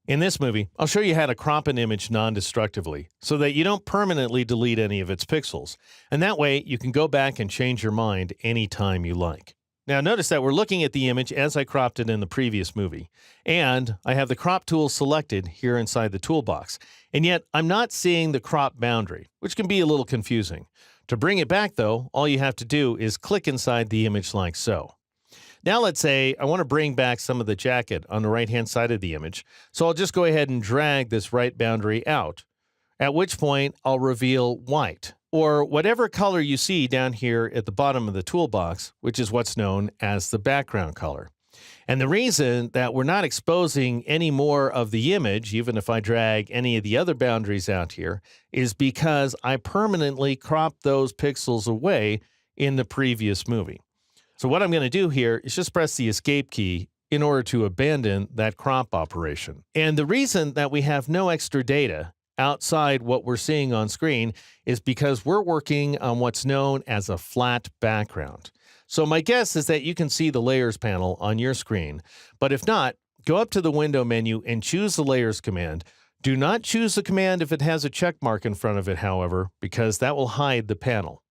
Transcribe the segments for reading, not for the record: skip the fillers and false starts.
In this movie, I'll show you how to crop an image non-destructively so that you don't permanently delete any of its pixels. And that way, you can go back and change your mind anytime you like. Now notice that we're looking at the image as I cropped it in the previous movie. And I have the crop tool selected here inside the toolbox. And yet, I'm not seeing the crop boundary, which can be a little confusing. To bring it back though, all you have to do is click inside the image like so. Now let's say I want to bring back some of the jacket on the right-hand side of the image, so I'll just go ahead and drag this right boundary out, at which point I'll reveal white, or whatever color you see down here at the bottom of the toolbox, which is what's known as the background color. And the reason that we're not exposing any more of the image, even if I drag any of the other boundaries out here, is because I permanently cropped those pixels away in the previous movie. So what I'm going to do here is just press the escape key in order to abandon that crop operation. And the reason that we have no extra data outside what we're seeing on screen is because we're working on what's known as a flat background. So my guess is that you can see the Layers panel on your screen, but if not, go up to the Window menu and choose the Layers command. Do not choose the command if it has a check mark in front of it, however, because that will hide the panel.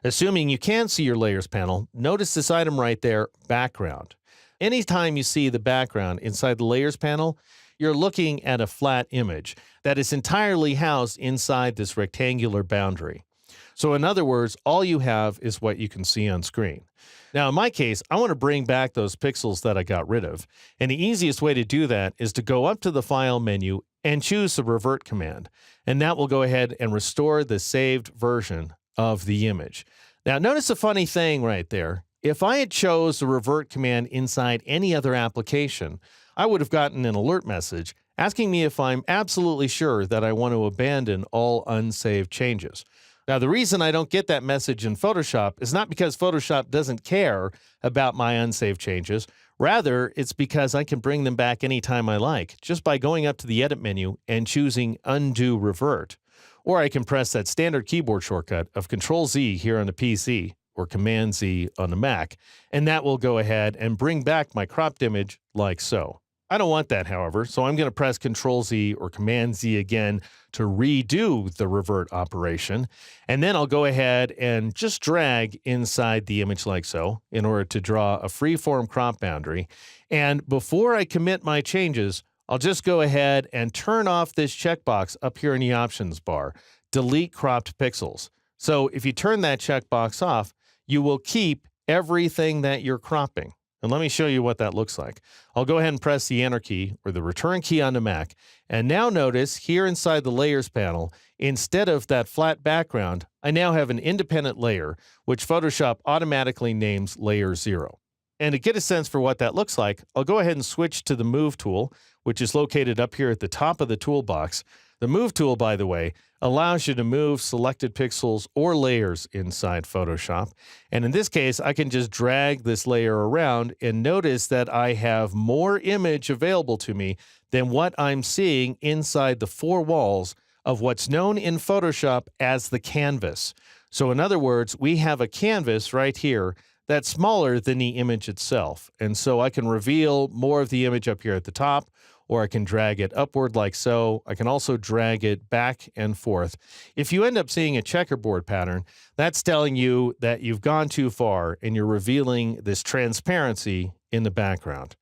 Assuming you can see your Layers panel, notice this item right there, Background. Anytime you see the background inside the Layers panel, you're looking at a flat image that is entirely housed inside this rectangular boundary. So in other words, all you have is what you can see on screen. Now in my case, I want to bring back those pixels that I got rid of. And the easiest way to do that is to go up to the File menu and choose the Revert command. And that will go ahead and restore the saved version of the image. Now notice a funny thing right there. If I had chose the Revert command inside any other application, I would have gotten an alert message asking me if I'm absolutely sure that I want to abandon all unsaved changes. Now the reason I don't get that message in Photoshop is not because Photoshop doesn't care about my unsaved changes. Rather, it's because I can bring them back anytime I like, just by going up to the Edit menu and choosing Undo Revert. Or I can press that standard keyboard shortcut of Control-Z here on the PC or Command-Z on the Mac, and that will go ahead and bring back my cropped image like so. I don't want that, however, so I'm going to press Control-Z or Command-Z again to redo the Revert operation, and then I'll go ahead and just drag inside the image like so in order to draw a freeform crop boundary. And before I commit my changes, I'll just go ahead and turn off this checkbox up here in the options bar, delete cropped pixels. So if you turn that checkbox off, you will keep everything that you're cropping. And let me show you what that looks like. I'll go ahead and press the Enter key or the Return key on the Mac. And now notice here inside the Layers panel, instead of that flat background, I now have an independent layer, which Photoshop automatically names Layer 0. And to get a sense for what that looks like, I'll go ahead and switch to the Move tool, which is located up here at the top of the toolbox. The Move tool, by the way, allows you to move selected pixels or layers inside Photoshop. And in this case, I can just drag this layer around and notice that I have more image available to me than what I'm seeing inside the four walls of what's known in Photoshop as the canvas. So in other words, we have a canvas right here that's smaller than the image itself. And so I can reveal more of the image up here at the top, or I can drag it upward like so. I can also drag it back and forth. If you end up seeing a checkerboard pattern, that's telling you that you've gone too far and you're revealing this transparency in the background.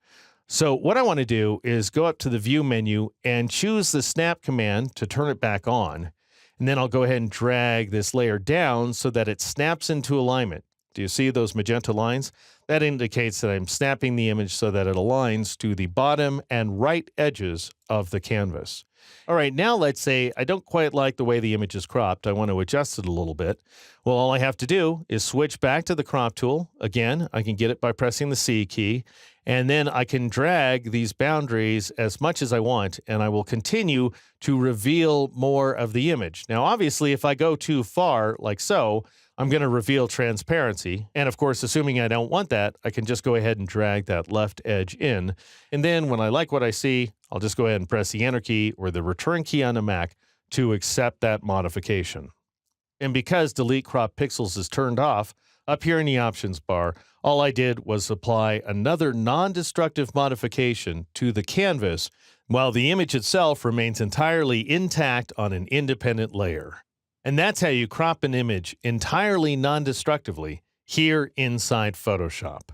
So what I want to do is go up to the View menu and choose the Snap command to turn it back on. And then I'll go ahead and drag this layer down so that it snaps into alignment. Do you see those magenta lines? That indicates that I'm snapping the image so that it aligns to the bottom and right edges of the canvas. All right, now let's say I don't quite like the way the image is cropped. I want to adjust it a little bit. Well, all I have to do is switch back to the crop tool. Again, I can get it by pressing the C key, and then I can drag these boundaries as much as I want, and I will continue to reveal more of the image. Now, obviously, if I go too far, like so, I'm going to reveal transparency. And of course, assuming I don't want that, I can just go ahead and drag that left edge in. And then when I like what I see, I'll just go ahead and press the Enter key or the Return key on the Mac to accept that modification. And because Delete Crop Pixels is turned off, up here in the options bar, all I did was apply another non-destructive modification to the canvas while the image itself remains entirely intact on an independent layer. And that's how you crop an image entirely non-destructively here inside Photoshop.